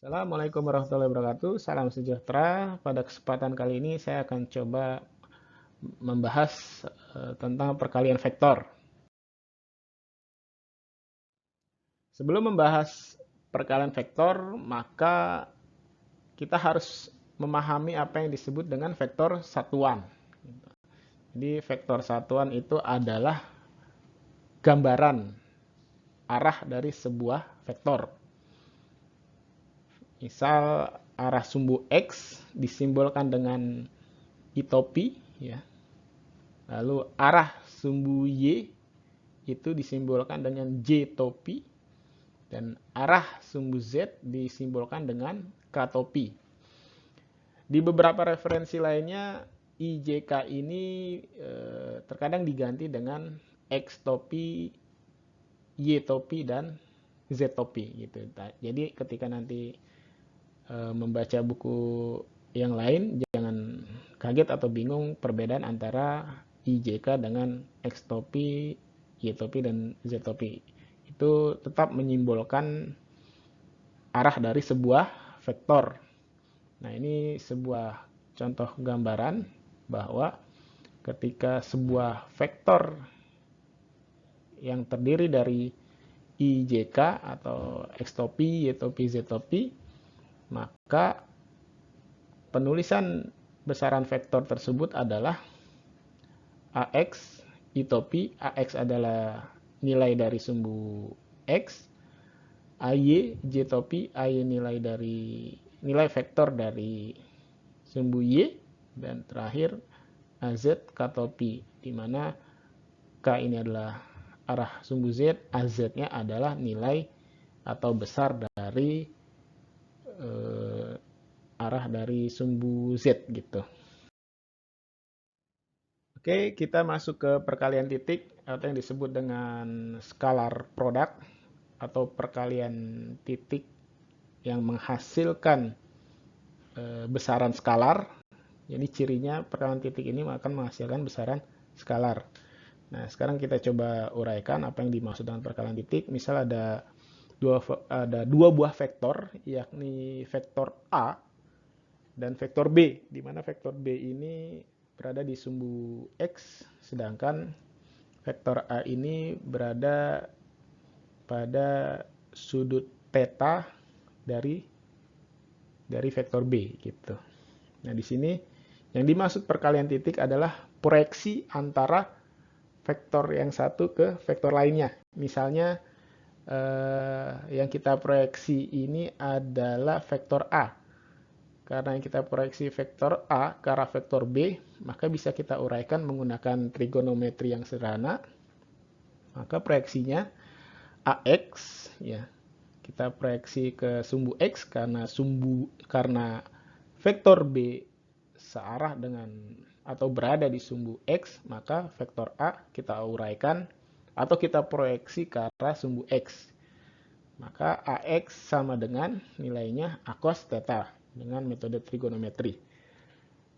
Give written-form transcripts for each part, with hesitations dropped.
Assalamualaikum warahmatullahi wabarakatuh. Salam sejahtera. Pada kesempatan kali ini saya akan coba membahas tentang perkalian vektor. Sebelum membahas perkalian vektor, maka kita harus memahami apa yang disebut dengan vektor satuan. Jadi vektor satuan itu adalah gambaran arah dari sebuah vektor. Misal arah sumbu X disimbolkan dengan I-topi, ya. Lalu arah sumbu Y itu disimbolkan dengan J-topi, dan arah sumbu Z disimbolkan dengan K-topi. Di beberapa referensi lainnya, IJK ini terkadang diganti dengan X-topi, Y-topi, dan Z-topi gitu. Jadi ketika nanti membaca buku yang lain, jangan kaget atau bingung perbedaan antara IJK dengan X-topi, Y-topi, dan Z-topi. Itu tetap menyimbolkan arah dari sebuah vektor. Nah, ini sebuah contoh gambaran bahwa ketika sebuah vektor yang terdiri dari IJK atau X-topi, Y-topi, Z-topi, maka penulisan besaran vektor tersebut adalah AX, I-topi. AX adalah nilai dari sumbu X, AY, J-topi. AY nilai vektor dari sumbu Y, dan terakhir AZ, K-topi, di mana K ini adalah arah sumbu Z, AZ-nya adalah nilai atau besar dari arah dari sumbu Z gitu. Oke, kita masuk ke perkalian titik atau yang disebut dengan scalar product atau perkalian titik yang menghasilkan besaran skalar. Jadi cirinya perkalian titik ini akan menghasilkan besaran skalar. Nah, sekarang kita coba uraikan apa yang dimaksud dengan perkalian titik. Misal ada dua buah vektor, yakni vektor A dan vektor B, di mana vektor B ini berada di sumbu X, sedangkan vektor A ini berada pada sudut theta dari vektor B gitu. Nah, di sini yang dimaksud perkalian titik adalah proyeksi antara vektor yang satu ke vektor lainnya. Misalnya yang kita proyeksi ini adalah vektor A. Karena yang kita proyeksi vektor A ke arah vektor B, maka bisa kita uraikan menggunakan trigonometri yang sederhana. Maka proyeksinya AX, ya, kita proyeksi ke sumbu X karena vektor B searah dengan atau berada di sumbu X, maka vektor A kita uraikan atau kita proyeksi ke arah sumbu X. Maka AX sama dengan nilainya A cos theta dengan metode trigonometri.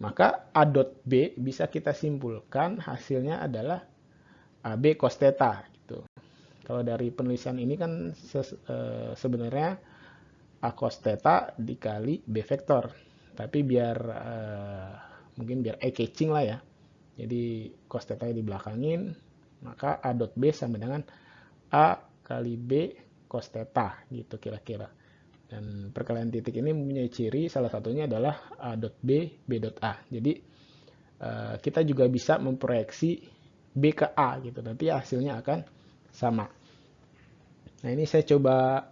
Maka A dot B bisa kita simpulkan hasilnya adalah AB cos theta gitu. Kalau dari penulisan ini kan sebenarnya A cos theta dikali B vektor. Tapi biar mungkin biar eye-catching lah ya. Jadi cos theta di belakangin, maka A dot B sama dengan A kali B cos theta gitu kira-kira. Dan perkalian titik ini mempunyai ciri, salah satunya adalah A dot B, B dot A. Jadi kita juga bisa memproyeksi B ke A gitu. Nanti hasilnya akan sama. Nah, ini saya coba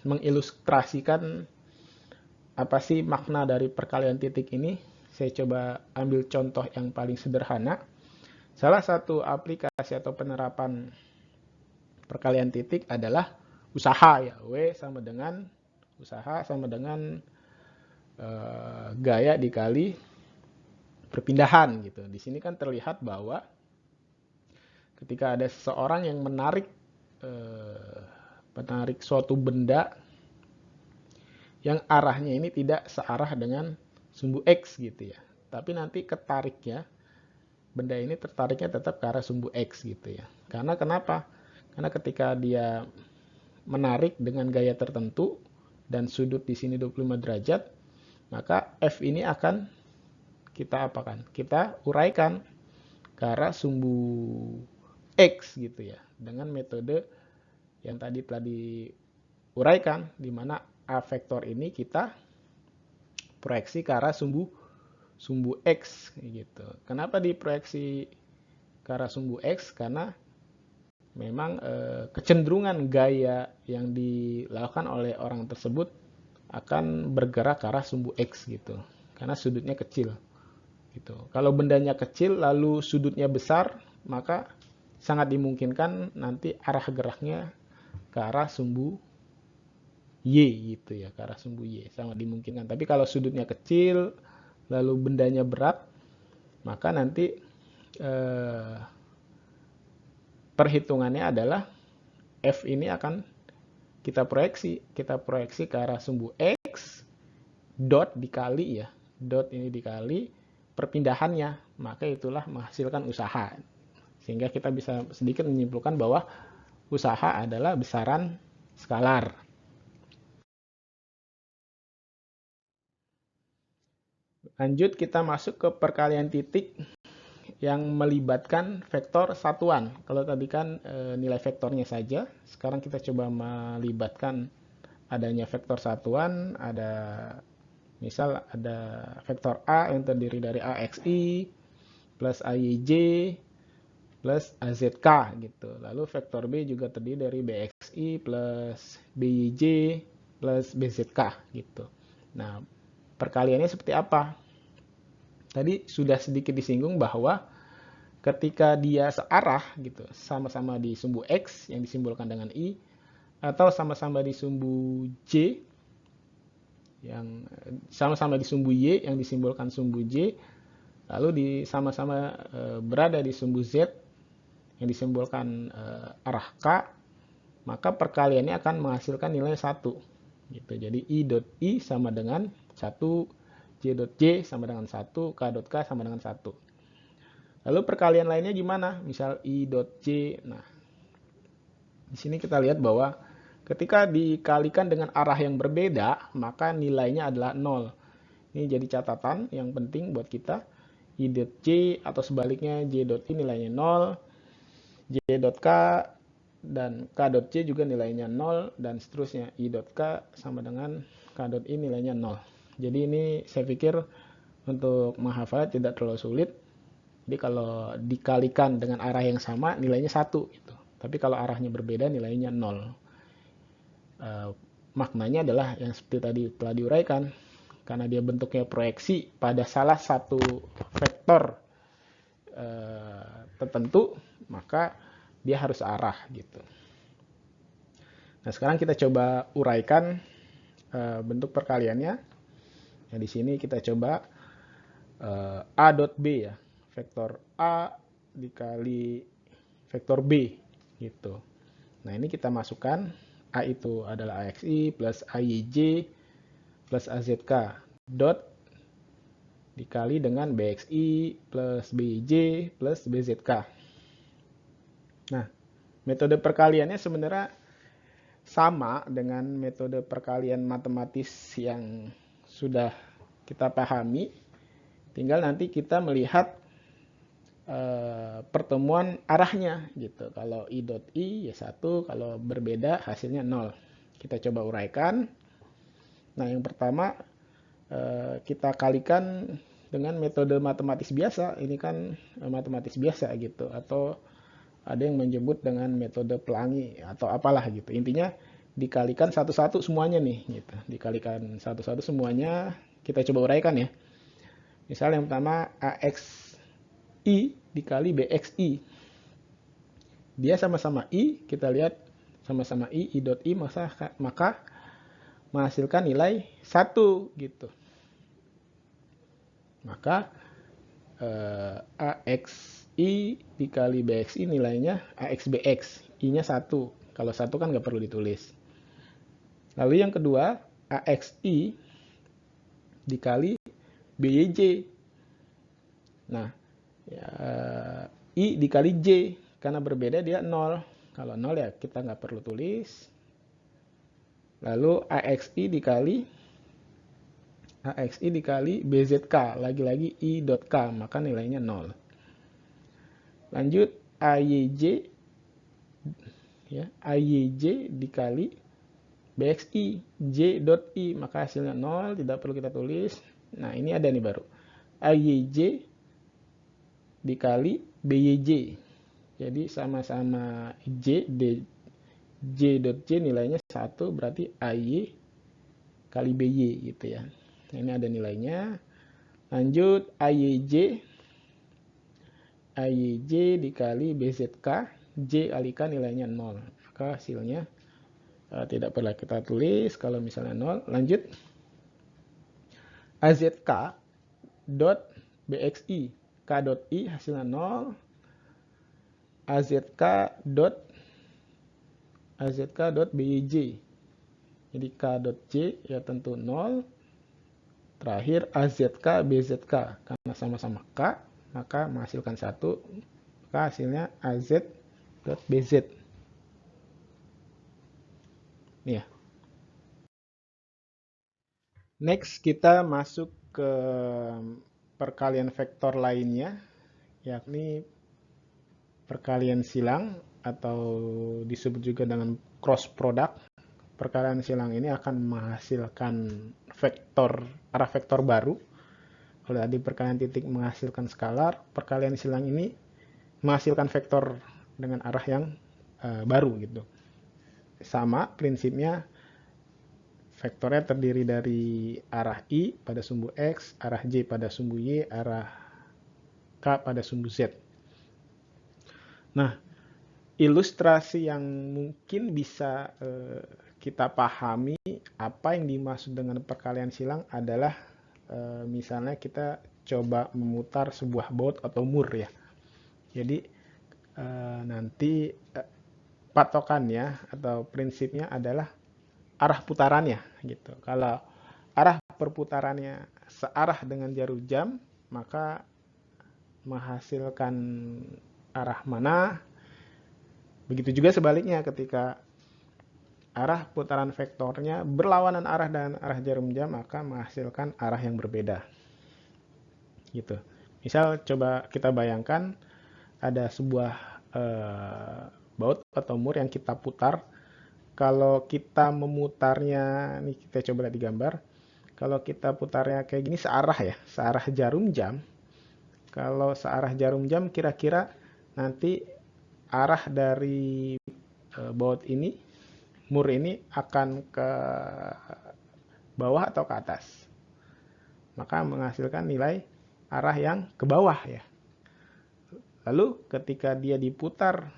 mengilustrasikan apa sih makna dari perkalian titik ini. Saya coba ambil contoh yang paling sederhana. Salah satu aplikasi atau penerapan perkalian titik adalah usaha, ya. W sama dengan usaha sama dengan gaya dikali perpindahan gitu. Di sini kan terlihat bahwa ketika ada seseorang yang menarik suatu benda yang arahnya ini tidak searah dengan sumbu X gitu ya. Tapi nanti ketariknya, benda ini tertariknya tetap ke arah sumbu X gitu ya. Karena kenapa? Karena ketika dia menarik dengan gaya tertentu, dan sudut di sini 25 derajat, maka F ini akan kita apakan? Kita uraikan ke arah sumbu X gitu ya, dengan metode yang tadi telah diuraikan, di mana A vektor ini kita proyeksi ke arah sumbu X gitu. Kenapa diproyeksi ke arah sumbu X? Karena memang kecenderungan gaya yang dilakukan oleh orang tersebut akan bergerak ke arah sumbu X gitu, karena sudutnya kecil gitu. Kalau bendanya kecil lalu sudutnya besar, maka sangat dimungkinkan nanti arah geraknya ke arah sumbu Y gitu ya, ke arah sumbu Y, sangat dimungkinkan. Tapi kalau sudutnya kecil lalu bendanya berat, maka nanti perhitungannya adalah F ini akan kita proyeksi ke arah sumbu X, dot dikali ya, dot ini dikali perpindahannya, maka itulah menghasilkan usaha. Sehingga kita bisa sedikit menyimpulkan bahwa usaha adalah besaran skalar. Lanjut kita masuk ke perkalian titik yang melibatkan vektor satuan. Kalau tadi kan nilai vektornya saja, sekarang kita coba melibatkan adanya vektor satuan, misal ada vektor A yang terdiri dari AXI plus AYJ plus AZK gitu. Lalu vektor B juga terdiri dari BXI plus BYJ plus BZK gitu. Nah, perkaliannya seperti apa? Tadi sudah sedikit disinggung bahwa ketika dia searah gitu, sama-sama di sumbu X yang disimbolkan dengan I, atau sama-sama di sumbu J yang sama-sama di sumbu Y yang disimbolkan sumbu J, lalu sama-sama berada di sumbu Z yang disimbolkan arah K, maka perkaliannya akan menghasilkan nilai 1 gitu. Jadi I dot I sama dengan 1, J dot J sama dengan 1, K dot K sama dengan 1. Lalu perkalian lainnya gimana? Misal I dot J. Nah, di sini kita lihat bahwa ketika dikalikan dengan arah yang berbeda, maka nilainya adalah 0. Ini jadi catatan yang penting buat kita. I dot J atau sebaliknya J dot I nilainya 0, J dot K dan K dot J juga nilainya 0, dan seterusnya. I dot K sama dengan K dot I nilainya 0. Jadi ini saya pikir untuk menghafal tidak terlalu sulit. Jadi kalau dikalikan dengan arah yang sama nilainya 1 gitu. Tapi kalau arahnya berbeda nilainya 0. Maknanya adalah yang seperti tadi telah diuraikan. Karena dia bentuknya proyeksi pada salah satu vektor tertentu, maka dia harus arah gitu. Nah, sekarang kita coba uraikan bentuk perkaliannya. Nah, di sini kita coba A dot B ya, vektor A dikali vektor B gitu. Nah, ini kita masukkan A itu adalah AXI plus AYJ plus AZK dot dikali dengan BXI plus BYJ plus BZK. Nah, metode perkaliannya sebenarnya sama dengan metode perkalian matematis yang sudah kita pahami, tinggal nanti kita melihat pertemuan arahnya gitu. Kalau I dot I ya 1, kalau berbeda hasilnya 0. Kita coba uraikan. Nah, yang pertama kita kalikan dengan metode matematis biasa. Ini kan matematis biasa gitu, atau ada yang menyebut dengan metode pelangi atau apalah gitu. Intinya dikalikan satu-satu semuanya nih gitu. Dikalikan satu-satu semuanya, kita coba uraikan ya. Misal yang pertama AXI dikali BXI. Dia sama-sama I, kita lihat sama-sama I dot I, maka menghasilkan nilai 1 gitu. Maka AXI dikali BXI nilainya AXBX, I-nya 1. Kalau 1 kan nggak perlu ditulis. Lalu yang kedua, AXI dikali BYJ. Nah, I dikali J, karena berbeda dia 0. Kalau 0 ya kita nggak perlu tulis. Lalu AXI dikali BZK, lagi-lagi I.K, maka nilainya 0. Lanjut AYJ, ya, AYJ dikali BXI, J.I, maka hasilnya 0, tidak perlu kita tulis. Nah, ini ada nih baru. AYJ dikali BYJ. Jadi sama-sama J, J.J nilainya 1, berarti AY kali BY gitu ya. Nah, ini ada nilainya. Lanjut AYJ dikali BZK, J kali K nilainya 0. Maka hasilnya tidak perlu kita tulis kalau misalnya 0. Lanjut AZK dot BXI, K dot I hasilnya 0. AZK dot BYJ, jadi K dot J ya tentu 0. Terakhir AZK BZK, karena sama-sama K maka menghasilkan 1, maka hasilnya AZ dot BZ. Nih ya. Next kita masuk ke perkalian vektor lainnya, yakni perkalian silang atau disebut juga dengan cross product. Perkalian silang ini akan menghasilkan arah vektor baru. Kalau tadi perkalian titik menghasilkan skalar, perkalian silang ini menghasilkan vektor dengan arah yang baru gitu. Sama prinsipnya, vektornya terdiri dari arah I pada sumbu X, arah J pada sumbu Y, arah K pada sumbu Z. Nah, ilustrasi yang mungkin bisa kita pahami apa yang dimaksud dengan perkalian silang adalah misalnya kita coba memutar sebuah baut atau mur ya. Jadi nanti patokannya atau prinsipnya adalah arah putarannya gitu. Kalau arah perputarannya searah dengan jarum jam, maka menghasilkan arah mana. Begitu juga sebaliknya, ketika arah putaran vektornya berlawanan arah dengan arah jarum jam, maka menghasilkan arah yang berbeda. Gitu. Misal coba kita bayangkan ada sebuah baut atau mur yang kita putar. Kalau kita memutarnya, nih kita coba lihat di gambar. Kalau kita putarnya kayak gini searah ya, searah jarum jam. Kalau searah jarum jam, kira-kira nanti arah dari baut ini, mur ini akan ke bawah atau ke atas. Maka menghasilkan nilai arah yang ke bawah ya. Lalu ketika dia diputar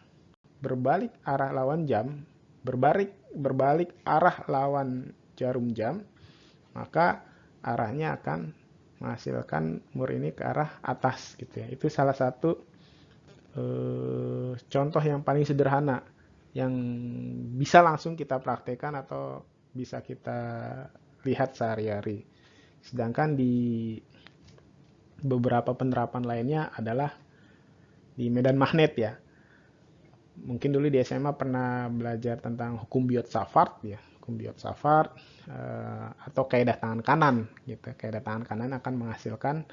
berbalik arah lawan jam, berbalik arah lawan jarum jam, maka arahnya akan menghasilkan mur ini ke arah atas gitu ya. Itu salah satu contoh yang paling sederhana yang bisa langsung kita praktekkan atau bisa kita lihat sehari-hari. Sedangkan di beberapa penerapan lainnya adalah di medan magnet ya. Mungkin dulu di SMA pernah belajar tentang hukum Biot-Savart ya, hukum Biot-Savart atau kaidah tangan kanan gitu. Kaidah tangan kanan akan menghasilkan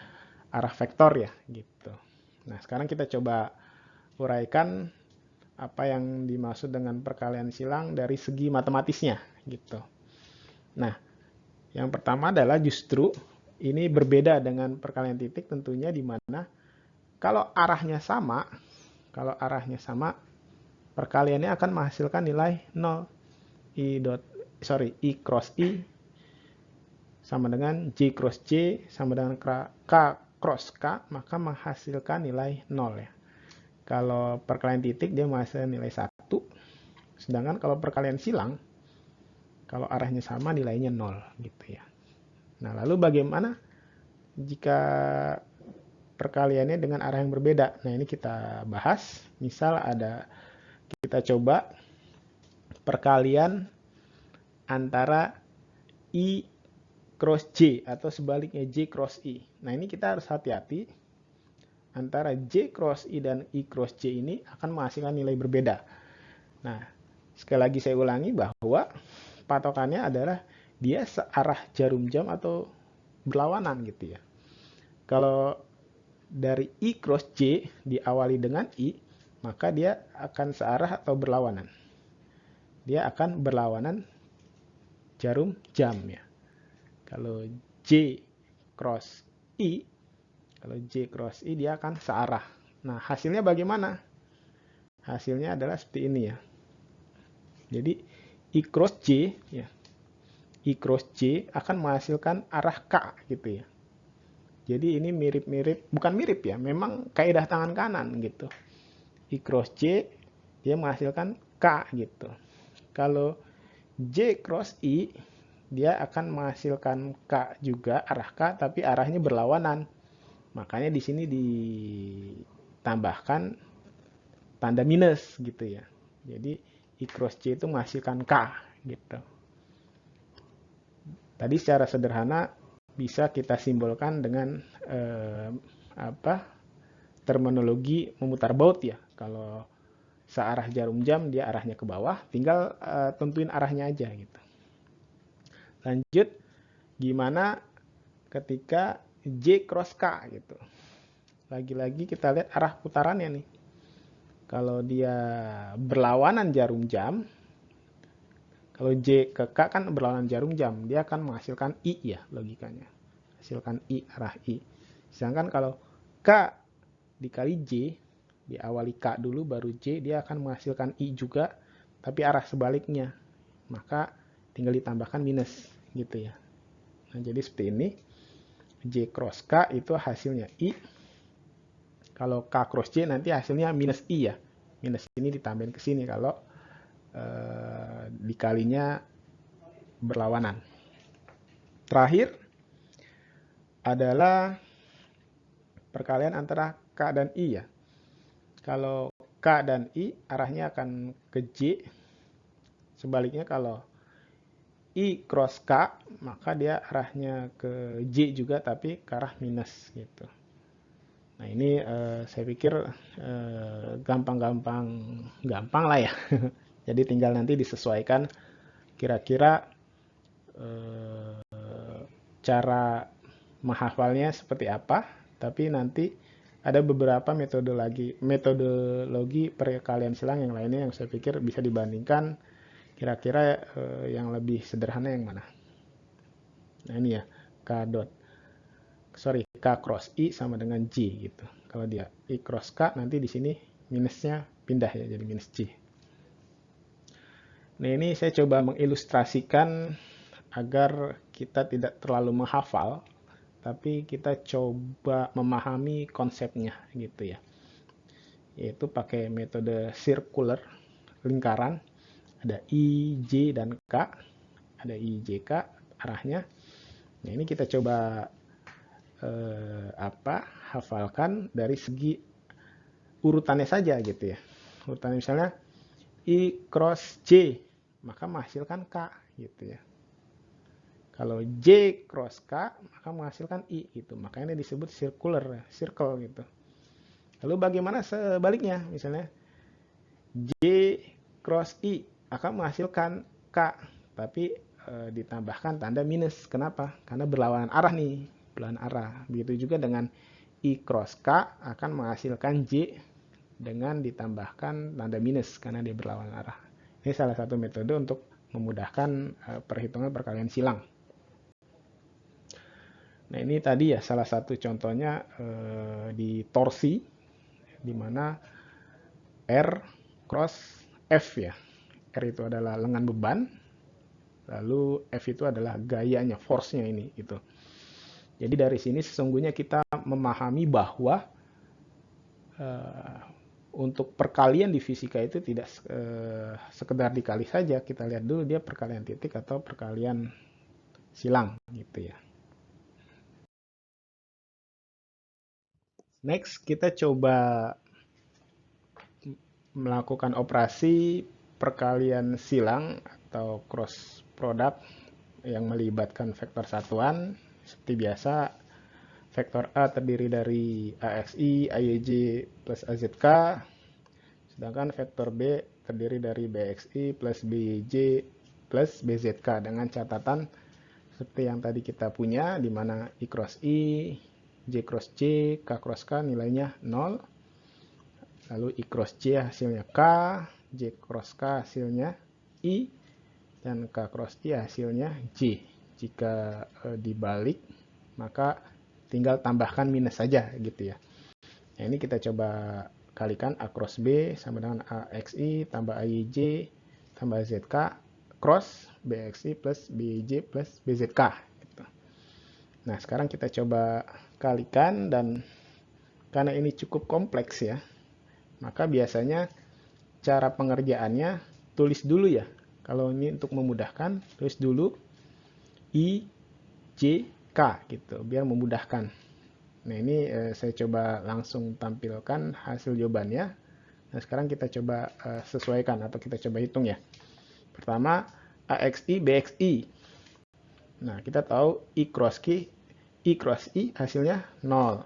arah vektor ya gitu. Nah, sekarang kita coba uraikan apa yang dimaksud dengan perkalian silang dari segi matematisnya gitu. Nah, yang pertama adalah justru ini berbeda dengan perkalian titik tentunya, di mana kalau arahnya sama, perkaliannya akan menghasilkan nilai 0. I cross I sama dengan J cross J sama dengan K cross K, maka menghasilkan nilai 0 ya. Kalau perkalian titik dia menghasilkan nilai 1. Sedangkan kalau perkalian silang, kalau arahnya sama nilainya 0 gitu ya. Nah, lalu bagaimana jika perkaliannya dengan arah yang berbeda? Nah, ini kita bahas. Misal kita coba perkalian antara I cross J atau sebaliknya J cross I. Nah, ini kita harus hati-hati. Antara J cross I dan I cross J ini akan menghasilkan nilai berbeda. Nah, sekali lagi saya ulangi bahwa patokannya adalah dia searah jarum jam atau berlawanan gitu ya. Kalau dari I cross J diawali dengan I, maka dia akan searah atau berlawanan. Dia akan berlawanan jarum jam ya. Kalau J cross I, kalau J cross I dia akan searah. Nah, hasilnya bagaimana? Hasilnya adalah seperti ini ya. Jadi I cross J ya. I cross J akan menghasilkan arah K gitu ya. Jadi ini mirip-mirip, bukan mirip ya, memang kaidah tangan kanan gitu. I cross J dia menghasilkan K gitu. Kalau J cross I dia akan menghasilkan K juga, arah K, tapi arahnya berlawanan. Makanya di sini ditambahkan tanda minus gitu ya. Jadi I cross J itu menghasilkan K gitu. Tadi secara sederhana bisa kita simbolkan dengan terminologi memutar baut ya. Kalau searah jarum jam dia arahnya ke bawah, tinggal tentuin arahnya aja gitu. Lanjut, gimana ketika J cross K gitu. Lagi-lagi kita lihat arah putarannya nih. Kalau dia berlawanan jarum jam, kalau J ke K kan berlawanan jarum jam, dia akan menghasilkan I ya logikanya. Hasilkan I, arah I. Sedangkan kalau K dikali J, diawali K dulu baru J, dia akan menghasilkan I juga, tapi arah sebaliknya. Maka tinggal ditambahkan minus gitu ya. Nah, jadi seperti ini. J cross K itu hasilnya I. Kalau K cross J nanti hasilnya minus I ya. Minus ini ditambahin ke sini kalau dikalinya berlawanan. Terakhir adalah perkalian antara K dan I ya. Kalau K dan I arahnya akan ke J. Sebaliknya kalau I cross K maka dia arahnya ke J juga tapi ke arah minus gitu. Nah ini saya pikir gampang lah ya. Jadi tinggal nanti disesuaikan kira-kira cara menghafalnya seperti apa. Tapi nanti ada beberapa metodologi perkalian silang yang lainnya yang saya pikir bisa dibandingkan. Kira-kira yang lebih sederhana yang mana? Nah ini ya, K cross I sama dengan J gitu. Kalau dia I cross K nanti di sini minusnya pindah ya jadi minus J. Nah ini saya coba mengilustrasikan agar kita tidak terlalu menghafal, tapi kita coba memahami konsepnya gitu ya. Yaitu pakai metode circular, lingkaran. Ada I, J, dan K. Ada I, J, K arahnya. Nah ini kita coba hafalkan dari segi urutannya saja gitu ya. Urutannya misalnya I cross J maka menghasilkan K gitu ya. Kalau J cross K maka menghasilkan I gitu. Makanya ini disebut circular, circle gitu. Lalu bagaimana sebaliknya? Misalnya J cross I akan menghasilkan K tapi ditambahkan tanda minus. Kenapa? Karena berlawanan arah nih, berlawanan arah. Begitu juga dengan I cross K akan menghasilkan J dengan ditambahkan tanda minus karena dia berlawanan arah. Ini salah satu metode untuk memudahkan perhitungan perkalian silang. Nah ini tadi ya salah satu contohnya di torsi, di mana R cross F ya. R itu adalah lengan beban, lalu F itu adalah gayanya, force-nya ini gitu. Jadi dari sini sesungguhnya kita memahami bahwa untuk perkalian di fisika itu tidak sekedar dikali saja. Kita lihat dulu dia perkalian titik atau perkalian silang gitu ya. Next kita coba melakukan operasi perkalian silang atau cross product yang melibatkan vektor satuan. Seperti biasa, vektor A terdiri dari AXI, AYJ plus AZK, sedangkan vektor B terdiri dari BXI plus BYJ plus BZK dengan catatan seperti yang tadi kita punya, di mana I cross I, J cross J, K cross K nilainya 0. Lalu I cross J hasilnya K, J cross K hasilnya I, dan K cross I hasilnya J. Jika dibalik, maka tinggal tambahkan minus saja gitu ya. Nah, ini kita coba kalikan A cross B sama dengan AXI tambah AYJ tambah ZK cross BXI plus BYJ plus BZK. Gitu. Nah, sekarang kita coba kalikan, dan karena ini cukup kompleks ya, maka biasanya cara pengerjaannya tulis dulu ya. Kalau ini untuk memudahkan, tulis dulu I, J, K gitu, biar memudahkan. Nah, ini saya coba langsung tampilkan hasil jawabannya. Nah, sekarang kita coba sesuaikan atau kita coba hitung ya. Pertama, AXI, BXI. Nah, kita tahu I cross I hasilnya 0.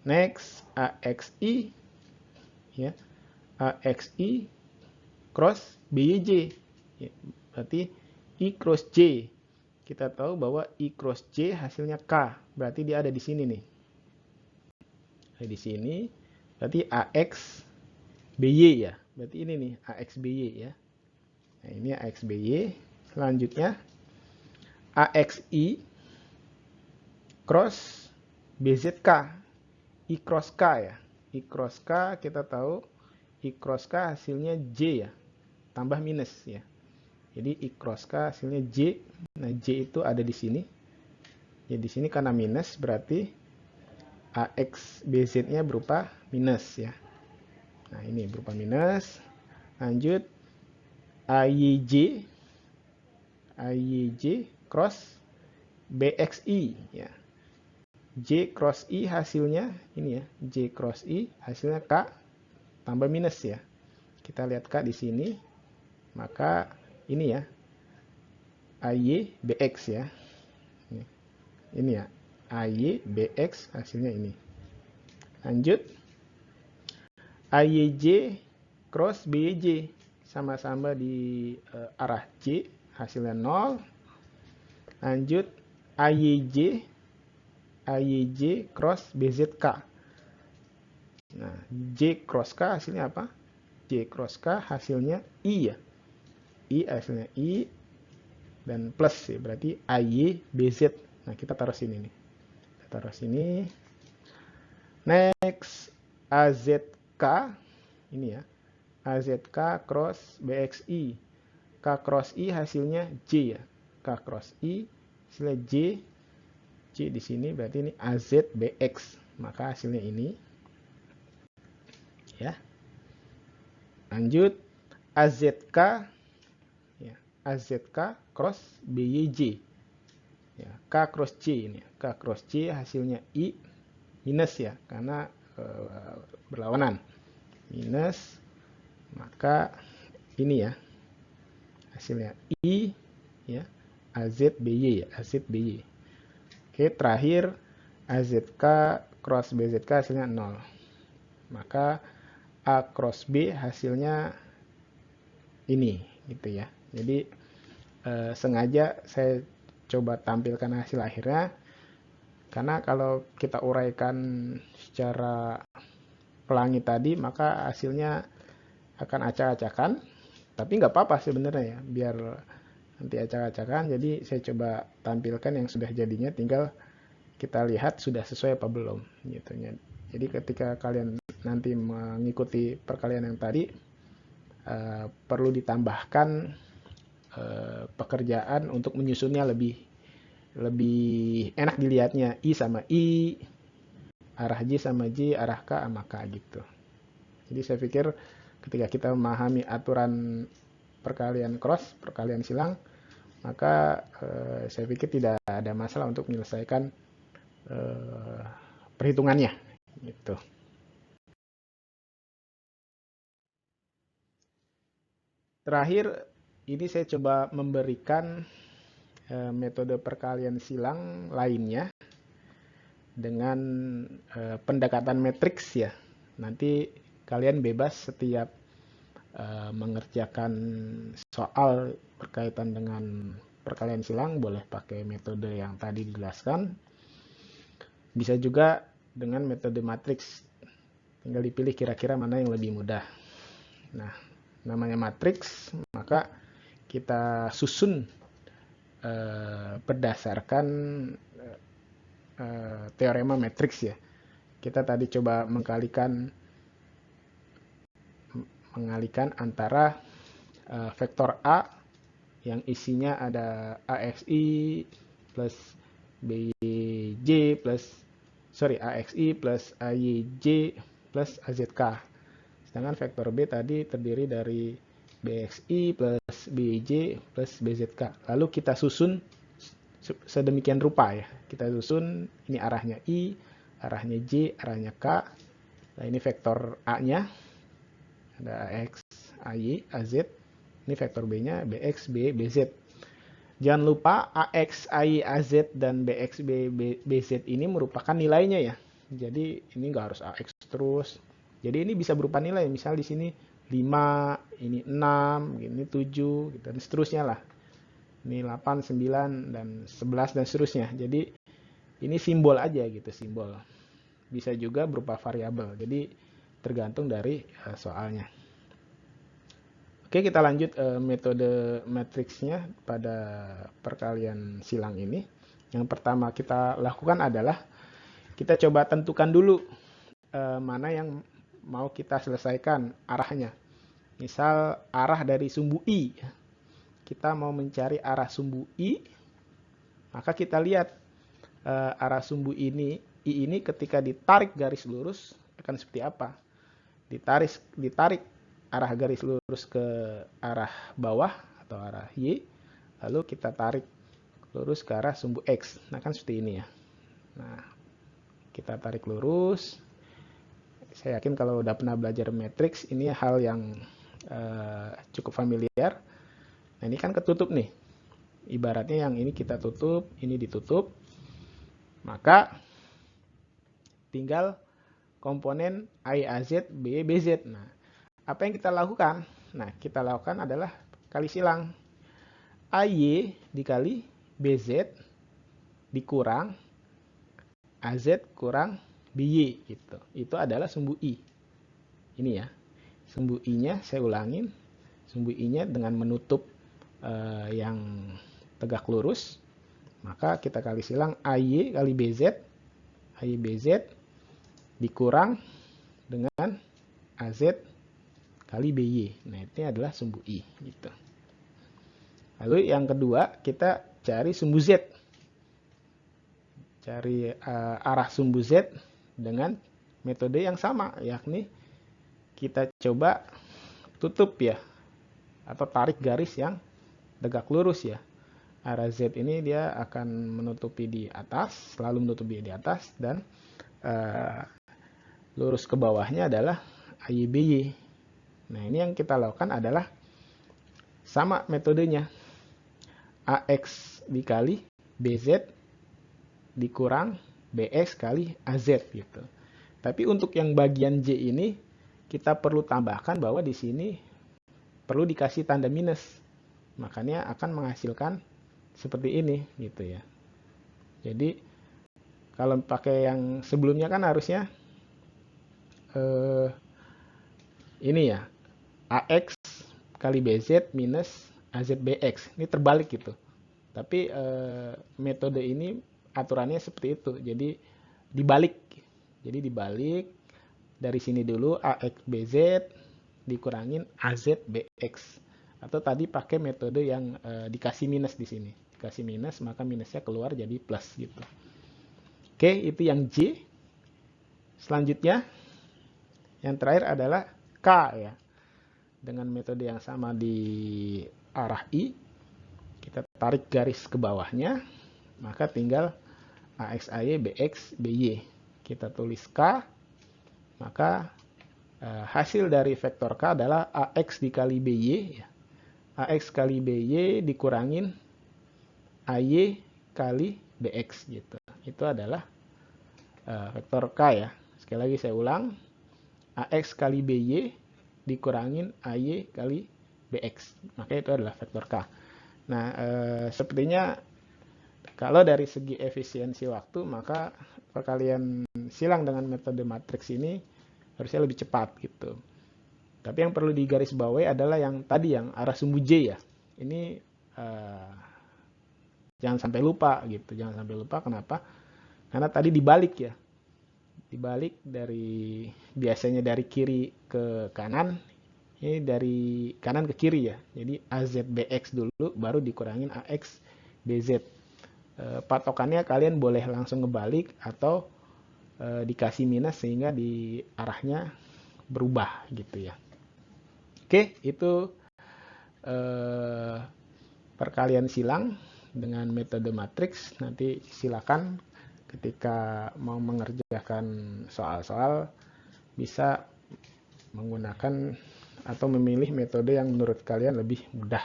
Next, AXI ya. AXI cross BYJ. Ya, berarti I cross J. Kita tahu bahwa I cross J hasilnya K. Berarti dia ada di sini nih. Ada di sini. Berarti AX BY ya. Berarti ini nih AX BY ya. Nah, ini AX BY. Selanjutnya AXI cross BZK. I cross K ya. I cross K kita tahu I cross K hasilnya J ya. Tambah minus ya. Jadi I cross K hasilnya J. Nah, J itu ada di sini. Ya, di sini karena minus berarti AX BZ-nya berupa minus ya. Nah, ini berupa minus. Lanjut AYJ cross BXI ya. J cross I hasilnya ini ya. J cross I hasilnya K tambah minus ya. Kita lihat K di sini. Maka ini ya. AY BX ya. Ini ya. AY BX hasilnya ini. Lanjut. AYJ cross BYJ. Sama-sama di arah J. Hasilnya 0. Lanjut. AYJ cross BZK. Nah, J cross K hasilnya apa? J cross K hasilnya I ya. I hasilnya I dan plus ya, berarti AY BZ. Nah, kita taruh sini nih. Kita taruh sini. Next, AZK ini ya. AZK cross BXI. K cross I hasilnya J ya. K cross I hasilnya J. J di sini berarti ini AZBX. Maka hasilnya ini. Ya. Lanjut AZK ya. AZK cross BYJ. Ya, K cross J ini. K cross J hasilnya I minus ya, karena berlawanan. Minus, maka ini ya. Hasilnya I ya. AZBY ya, AZBY. Oke, terakhir AZK cross BZK hasilnya 0. Maka A cross B hasilnya ini gitu ya. Jadi sengaja saya coba tampilkan hasil akhirnya, karena kalau kita uraikan secara pelangi tadi maka hasilnya akan acak-acakan. Tapi nggak apa-apa sebenarnya ya, biar nanti acak-acakan. Jadi saya coba tampilkan yang sudah jadinya, tinggal kita lihat sudah sesuai apa belum gitu ya. Jadi ketika kalian nanti mengikuti perkalian yang tadi, perlu ditambahkan pekerjaan untuk menyusunnya lebih enak dilihatnya. I sama I, arah J sama J, arah K sama K gitu. Jadi saya pikir ketika kita memahami aturan perkalian cross, perkalian silang, maka saya pikir tidak ada masalah untuk menyelesaikan perhitungannya gitu. Terakhir, ini saya coba memberikan metode perkalian silang lainnya dengan pendekatan matriks ya. Nanti kalian bebas setiap mengerjakan soal berkaitan dengan perkalian silang boleh pakai metode yang tadi dijelaskan. Bisa juga dengan metode matriks. Tinggal dipilih kira-kira mana yang lebih mudah. Nah, namanya matriks, maka kita susun berdasarkan teorema matriks ya. Kita tadi coba mengalihkan antara vektor A yang isinya ada AXI plus BJ plus AXI plus AYJ plus AZK. Sedangkan vektor B tadi terdiri dari BXI plus BJ plus BZK. Lalu kita susun sedemikian rupa ya. Kita susun ini arahnya I, arahnya J, arahnya K. Nah, ini vektor A-nya. Ada AX, AY, AZ. Ini vektor B-nya BX, B, BZ. Jangan lupa AX, AY, AZ, dan BX, B, BZ ini merupakan nilainya ya. Jadi ini nggak harus AX terus. Jadi ini bisa berupa nilai. Misal di sini 5, ini 6, ini 7, dan seterusnya lah. Ini 8, 9, dan 11, dan seterusnya. Jadi ini simbol aja gitu, simbol. Bisa juga berupa variabel. Jadi tergantung dari soalnya. Oke, kita lanjut metode matriksnya pada perkalian silang ini. Yang pertama kita lakukan adalah kita coba tentukan dulu mana yang mau kita selesaikan arahnya. Misal arah dari sumbu I. Kita mau mencari arah sumbu I, maka kita lihat arah sumbu I ini ketika ditarik garis lurus akan seperti apa. Ditarik arah garis lurus ke arah bawah atau arah Y, lalu kita tarik lurus ke arah sumbu X. Nah, kan seperti ini ya. Nah, kita tarik lurus. Saya yakin kalau udah pernah belajar matriks, ini hal yang cukup familiar. Nah, ini kan ketutup nih. Ibaratnya yang ini kita tutup, ini ditutup. Maka tinggal komponen AZ, BZ. Nah, apa yang kita lakukan? Nah, kita lakukan adalah kali silang. AY dikali BZ dikurang AZ kurang BY gitu. Itu adalah sumbu I. Ini ya. Sumbu I-nya saya ulangin. Sumbu I-nya dengan menutup yang tegak lurus. Maka kita kali silang AY kali BZ. AY BZ dikurang dengan AZ kali BY. Nah, ini adalah sumbu I gitu. Lalu yang kedua, kita cari sumbu Z. Cari arah sumbu Z dengan metode yang sama, yakni kita coba tutup ya, atau tarik garis yang tegak lurus ya. Arah Z ini dia akan menutupi di atas, selalu menutupi di atas, dan lurus ke bawahnya adalah AYBY. Nah, ini yang kita lakukan adalah sama metodenya. AX dikali BZ dikurang BX kali AZ gitu. Tapi untuk yang bagian J ini kita perlu tambahkan bahwa di sini perlu dikasih tanda minus. Makanya akan menghasilkan seperti ini gitu ya. Jadi kalau pakai yang sebelumnya kan harusnya ini ya, AX kali BZ minus AZBX. Ini terbalik gitu. Tapi metode ini aturannya seperti itu. Jadi dibalik. Jadi dibalik dari sini dulu AXBZ dikurangin AZBX. Atau tadi pakai metode yang dikasih minus di sini. Dikasih minus, maka minusnya keluar jadi plus gitu. Oke, itu yang J. Selanjutnya yang terakhir adalah K ya. Dengan metode yang sama di arah I, kita tarik garis ke bawahnya, maka tinggal AXAY, BX, BY. Kita tulis K, maka hasil dari vektor K adalah AX dikali BY. Ya. AX kali BY dikurangin AY kali BX gitu. Itu adalah vektor K ya. Sekali lagi saya ulang. AX kali BY dikurangin AY kali BX. Maka itu adalah vektor K. Nah, sepertinya kalau dari segi efisiensi waktu, maka perkalian silang dengan metode matriks ini harusnya lebih cepat gitu. Tapi yang perlu digarisbawahi adalah yang tadi, yang arah sumbu J ya. Ini jangan sampai lupa gitu, jangan sampai lupa. Kenapa? Karena tadi dibalik ya, dibalik dari biasanya dari kiri ke kanan, ini dari kanan ke kiri ya. Jadi AZBX dulu, baru dikurangin AX BZ. Patokannya kalian boleh langsung ngebalik atau dikasih minus sehingga di arahnya berubah gitu ya. Oke, itu perkalian silang dengan metode matriks. Nanti silakan ketika mau mengerjakan soal-soal bisa menggunakan atau memilih metode yang menurut kalian lebih mudah.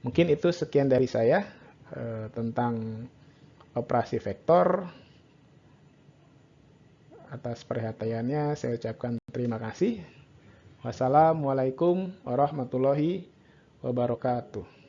Mungkin itu sekian dari saya tentang operasi vektor. Atas perhatiannya saya ucapkan terima kasih. Wassalamualaikum warahmatullahi wabarakatuh.